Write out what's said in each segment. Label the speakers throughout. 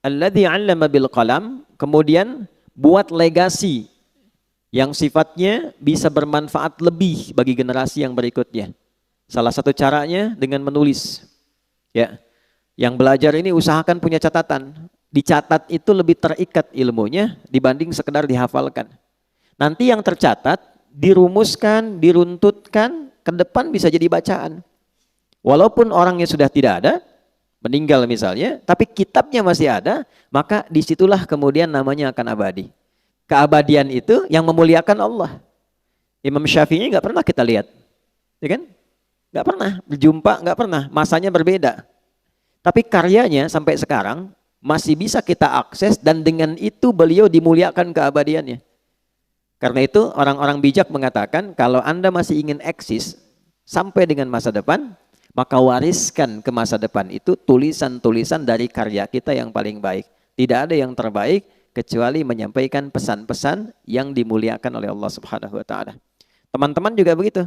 Speaker 1: Alladzi 'allama bil qalam, kemudian buat legasi yang sifatnya bisa bermanfaat lebih bagi generasi yang berikutnya. Salah satu caranya dengan menulis. Ya. Yang belajar ini usahakan punya catatan. Dicatat itu lebih terikat ilmunya dibanding sekedar dihafalkan. Nanti yang tercatat, dirumuskan, diruntutkan, ke depan bisa jadi bacaan. Walaupun orangnya sudah tidak ada, meninggal misalnya, tapi kitabnya masih ada, maka disitulah kemudian namanya akan abadi. Keabadian itu yang memuliakan Allah. Imam Syafi'i nggak pernah kita lihat, ya kan? Nggak pernah berjumpa, nggak pernah. Masanya berbeda. Tapi karyanya sampai sekarang masih bisa kita akses dan dengan itu beliau dimuliakan keabadiannya. Karena itu orang-orang bijak mengatakan kalau Anda masih ingin eksis sampai dengan masa depan, maka wariskan ke masa depan itu tulisan-tulisan dari karya kita yang paling baik. Tidak ada yang terbaik kecuali menyampaikan pesan-pesan yang dimuliakan oleh Allah Subhanahu wa taala. Teman-teman juga begitu.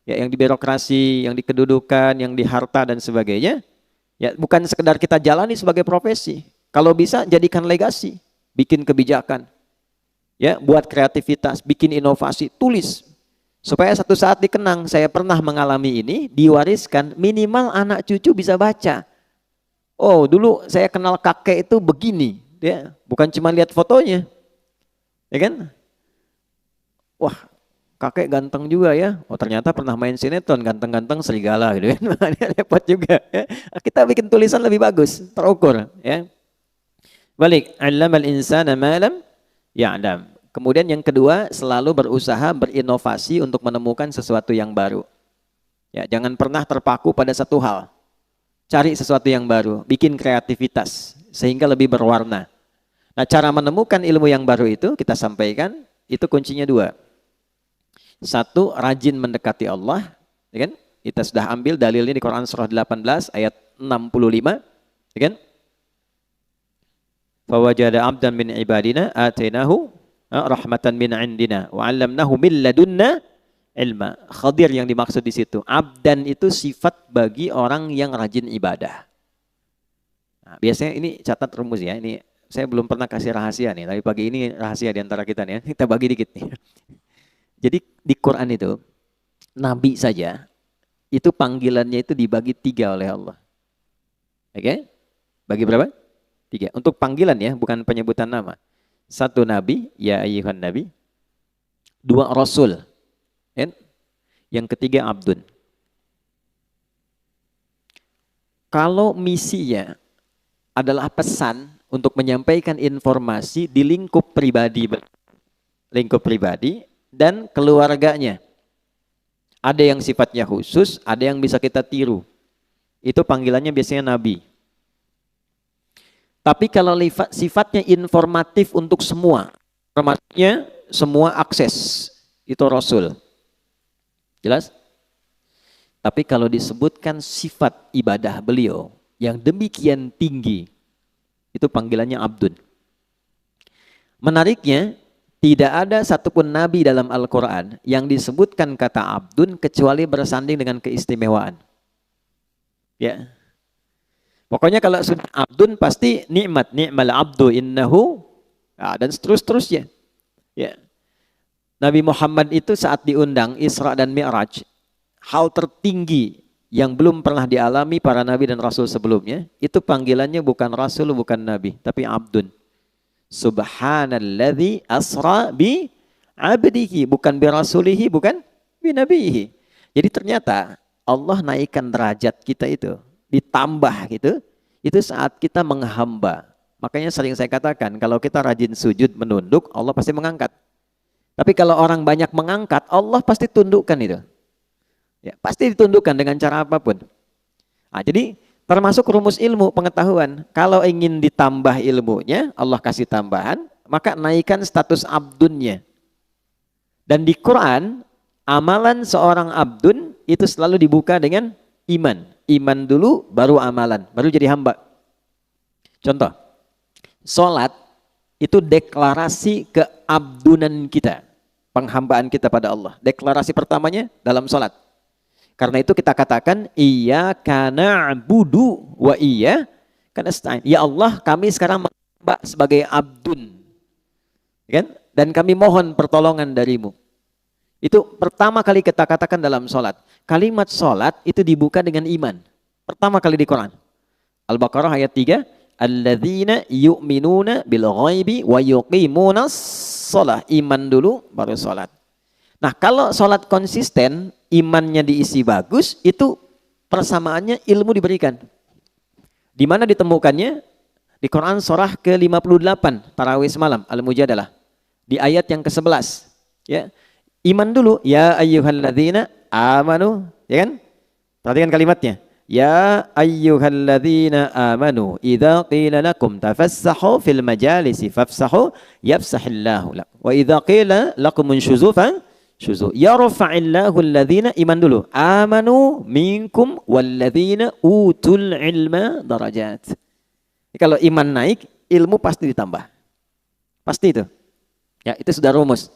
Speaker 1: Ya, yang di birokrasi, yang di kedudukan, yang di harta dan sebagainya, ya bukan sekedar kita jalani sebagai profesi. Kalau bisa jadikan legasi, bikin kebijakan. Ya, buat kreativitas, bikin inovasi, tulis. Supaya satu saat dikenang, saya pernah mengalami ini, diwariskan, minimal anak cucu bisa baca. Oh, dulu saya kenal kakek itu begini, ya, bukan cuma lihat fotonya. Ya kan? Wah, kakek ganteng juga ya. Oh, ternyata pernah main sinetron, ganteng-ganteng serigala gitu kan. Repot juga, ya. Kita bikin tulisan lebih bagus, terukur, ya. Balik, 'allamal insana ma lam ya'lam. Kemudian yang kedua, selalu berusaha berinovasi untuk menemukan sesuatu yang baru. Ya, jangan pernah terpaku pada satu hal. Cari sesuatu yang baru, bikin kreativitas sehingga lebih berwarna. Nah, cara menemukan ilmu yang baru itu kita sampaikan, itu kuncinya dua. Satu, rajin mendekati Allah, ya kan? Kita sudah ambil dalilnya di Quran surah 18 ayat 65, ya kan? Fawajada 'abdan min ibadina atainahu rahmatan min indina wa 'allamnahu min ladunna ilma. Khadir yang dimaksud di situ. Abdan itu sifat bagi orang yang rajin ibadah. Nah, biasanya ini catat rumus ya. Ini saya belum pernah kasih rahasia nih, tapi pagi ini rahasia di antara kita nih ya. Kita bagi dikit nih. Jadi di Quran itu nabi saja itu panggilannya itu dibagi 3 oleh Allah. Oke? Bagi berapa? 3. Untuk panggilan ya, bukan penyebutan nama. 1 nabi, ya ayyuhan nabi. 2 rasul. And yang ketiga abdun. Kalau misinya adalah pesan untuk menyampaikan informasi di lingkup pribadi dan keluarganya. Ada yang sifatnya khusus, ada yang bisa kita tiru. Itu panggilannya biasanya nabi. Tapi kalau sifatnya informatif untuk semua, informasinya semua akses, itu rasul. Jelas? Tapi kalau disebutkan sifat ibadah beliau yang demikian tinggi, itu panggilannya abdun. Menariknya, tidak ada satupun nabi dalam Al-Quran yang disebutkan kata abdun kecuali bersanding dengan keistimewaan. Ya. Pokoknya kalau sudah abdun pasti nikmat, ni'mal abdu innahu, dan seterusnya. Ya. Nabi Muhammad itu saat diundang Isra dan Mi'raj, hal tertinggi yang belum pernah dialami para nabi dan rasul sebelumnya, itu panggilannya bukan rasul, bukan nabi, tapi abdun. Subhanalladzi asra bi abdihi, bukan bi rasulihi, bukan bi nabihi. Jadi ternyata Allah naikkan derajat kita itu, ditambah gitu, itu saat kita menghamba. Makanya sering saya katakan, kalau kita rajin sujud menunduk, Allah pasti mengangkat. Tapi kalau orang banyak mengangkat, Allah pasti tundukkan itu. Ya, pasti ditundukkan dengan cara apapun. Nah, jadi termasuk rumus ilmu pengetahuan. Kalau ingin ditambah ilmunya, Allah kasih tambahan, maka naikkan status abdunnya. Dan di Quran, amalan seorang abdun itu selalu dibuka dengan iman. Iman dulu, baru amalan, baru jadi hamba. Contoh, sholat itu deklarasi keabdunan kita, penghambaan kita pada Allah. Deklarasi pertamanya dalam sholat. Karena itu kita katakan iyyaka na'budu wa iyyaka Kan nasta'in. Ya Allah, kami sekarang menghamba sebagai abdun. Kan? Dan kami mohon pertolongan darimu. Itu pertama kali kita katakan dalam sholat. Kalimat sholat itu dibuka dengan iman. Pertama kali di Quran. Al-Baqarah ayat 3. Alladzina yu'minuna bil ghaibi wa yuqimunas sholah. Iman dulu baru sholat. Nah kalau sholat konsisten, imannya diisi bagus, itu persamaannya ilmu diberikan. Di mana ditemukannya? Di Quran surah ke-58, Tarawih semalam, Al-Mujadalah. Di ayat yang ke-11. Ya. Iman dulu, ya ayyuhalladzina amanu, ya kan? Perhatikan kalimatnya. Ya ayyuhalladzina amanu, idza qila lakum tafassahu fil majalisi fafsahu yafsahillahu lakum. Wa idza qila lakum unshuzu syuzu. Yarfa'illahu alladzina, iman dulu. Amanu minkum walladzina utul ilma darajat. Kalau iman naik, ilmu pasti ditambah. Pasti itu. Ya, itu sudah rumus.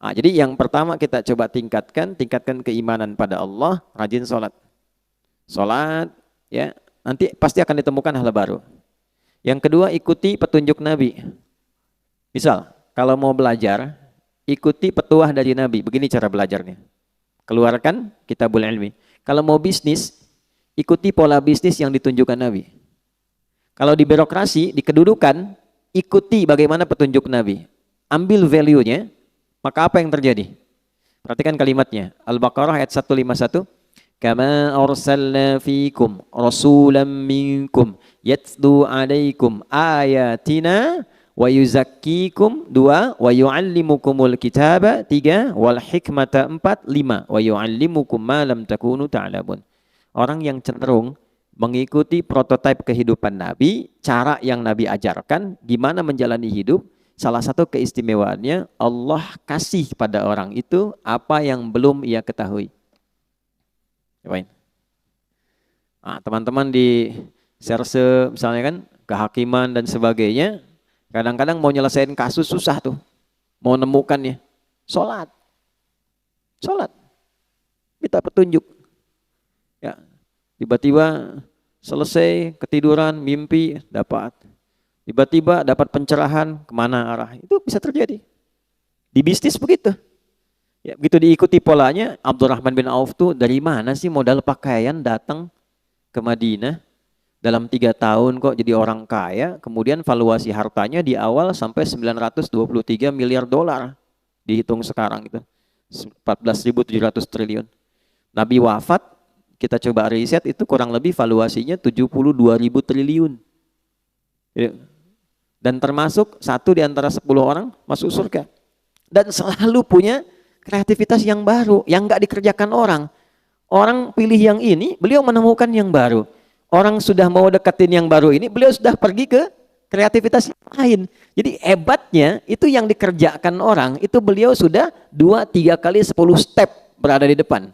Speaker 1: Nah, jadi yang pertama kita coba tingkatkan keimanan pada Allah, rajin sholat. Sholat, ya, nanti pasti akan ditemukan hal baru. Yang kedua, ikuti petunjuk Nabi. Misal, kalau mau belajar, ikuti petuah dari Nabi. Begini cara belajarnya. Keluarkan kitabul ilmi. Kalau mau bisnis, ikuti pola bisnis yang ditunjukkan Nabi. Kalau di birokrasi, di kedudukan, ikuti bagaimana petunjuk Nabi. Ambil value-nya, maka apa yang terjadi? Perhatikan kalimatnya. Al-Baqarah ayat 151. Kama arsalna fikum rasulan minkum yatlu alaikum ayatina wa yuzakkikum 2 wa yuallimukumul kitaba 3 wal hikmata 4 5 wa yuallimukum ma lam takunu ta'lamun. Orang yang cenderung mengikuti prototipe kehidupan Nabi, cara yang Nabi ajarkan, gimana menjalani hidup, salah satu keistimewaannya Allah kasih pada orang itu apa yang belum ia ketahui. Nah, teman-teman di serse misalnya kan, kehakiman dan sebagainya, kadang-kadang mau nyelesain kasus susah tuh, mau nemukannya. Sholat, minta petunjuk. Ya, tiba-tiba selesai ketiduran, mimpi dapat. Tiba-tiba dapat pencerahan kemana arah. Itu bisa terjadi. Di bisnis begitu. Ya, begitu diikuti polanya, Abdurrahman bin Auf tuh dari mana sih modal pakaian datang ke Madinah? Dalam 3 tahun kok jadi orang kaya, kemudian valuasi hartanya di awal sampai 923 miliar dolar. Dihitung sekarang itu. 14.700 triliun. Nabi wafat, kita coba riset itu kurang lebih valuasinya 72.000 triliun. Dan termasuk 1 di antara 10 orang masuk surga. Dan selalu punya kreativitas yang baru, yang nggak dikerjakan orang. Orang pilih yang ini, beliau menemukan yang baru. Orang sudah mau deketin yang baru ini, beliau sudah pergi ke kreativitas yang lain. Jadi hebatnya itu yang dikerjakan orang, itu beliau sudah 2-3 kali 10 step berada di depan.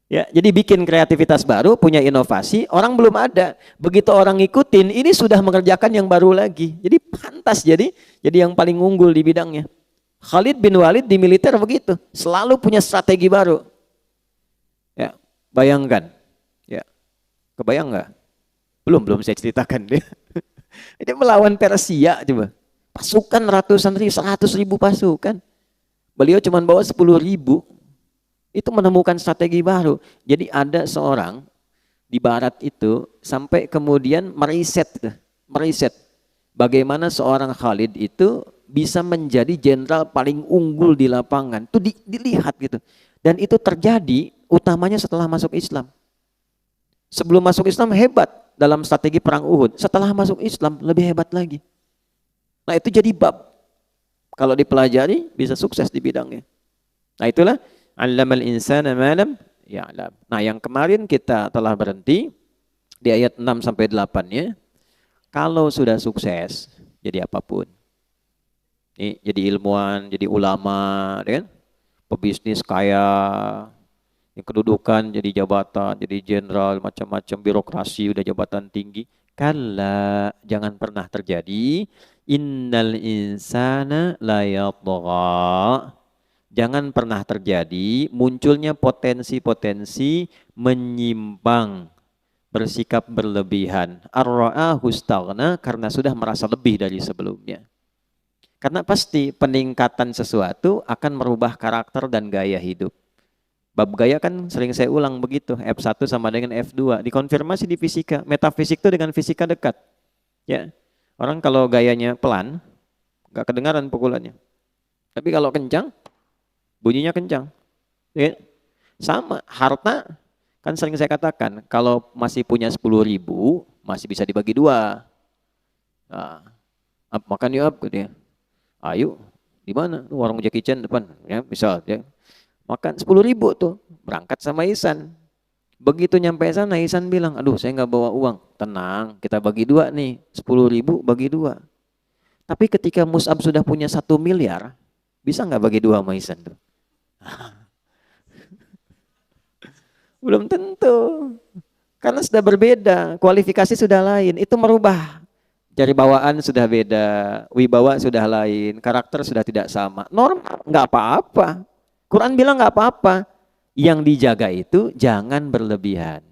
Speaker 1: Ya, jadi bikin kreativitas baru, punya inovasi, orang belum ada. Begitu orang ngikutin, ini sudah mengerjakan yang baru lagi. Jadi pantas jadi yang paling unggul di bidangnya. Khalid bin Walid di militer begitu, selalu punya strategi baru. Ya, bayangkan. Ya, kebayang nggak? Belum saya ceritakan dia. Dia melawan Persia coba. Pasukan ratusan ribu, 100.000 pasukan. Beliau cuma bawa 10.000. Itu menemukan strategi baru. Jadi ada seorang di barat itu sampai kemudian meriset bagaimana seorang Khalid itu bisa menjadi jenderal paling unggul di lapangan. Itu dilihat gitu. Dan itu terjadi utamanya setelah masuk Islam. Sebelum masuk Islam hebat dalam strategi perang Uhud. Setelah masuk Islam lebih hebat lagi. Nah itu jadi bab. Kalau dipelajari bisa sukses di bidangnya. Nah itulah allamal insana ma lam ya'lam. Nah yang kemarin kita telah berhenti di ayat 6 sampai 8-nya. Kalau sudah sukses jadi apapun. Jadi ilmuwan, jadi ulama, kan? Pebisnis kaya, yang kedudukan jadi jabatan, jadi jenderal, macam-macam birokrasi, udah jabatan tinggi. Kalla, jangan pernah terjadi. Innal insana la yatgha. Jangan pernah terjadi munculnya potensi-potensi menyimpang bersikap berlebihan. Ar-ra'ahu istaghna, karena sudah merasa lebih dari sebelumnya. Karena pasti peningkatan sesuatu akan merubah karakter dan gaya hidup. Bab gaya kan sering saya ulang begitu, F1 sama dengan F2, dikonfirmasi di fisika. Metafisik itu dengan fisika dekat. Ya. Orang kalau gayanya pelan, nggak kedengaran pukulannya. Tapi kalau kencang, bunyinya kencang. Ya. Sama, harta kan sering saya katakan, kalau masih punya 10.000, masih bisa dibagi dua. Nah, makan yuk, gitu ya. Ayo, di mana? Warung Jackie Chan depan, ya misal ya. Makan 10.000 tuh, berangkat sama Ihsan. Begitu nyampe sana, Ihsan bilang, aduh saya nggak bawa uang. Tenang, kita bagi dua nih, 10.000 bagi dua. Tapi ketika Mus'ab sudah punya 1 miliar, bisa nggak bagi dua sama Ihsan tuh? Belum tentu. Karena sudah berbeda, kualifikasi sudah lain, itu merubah. Dari bawaan sudah beda, wibawa sudah lain, karakter sudah tidak sama. Normal, nggak apa-apa. Quran bilang nggak apa-apa. Yang dijaga itu jangan berlebihan.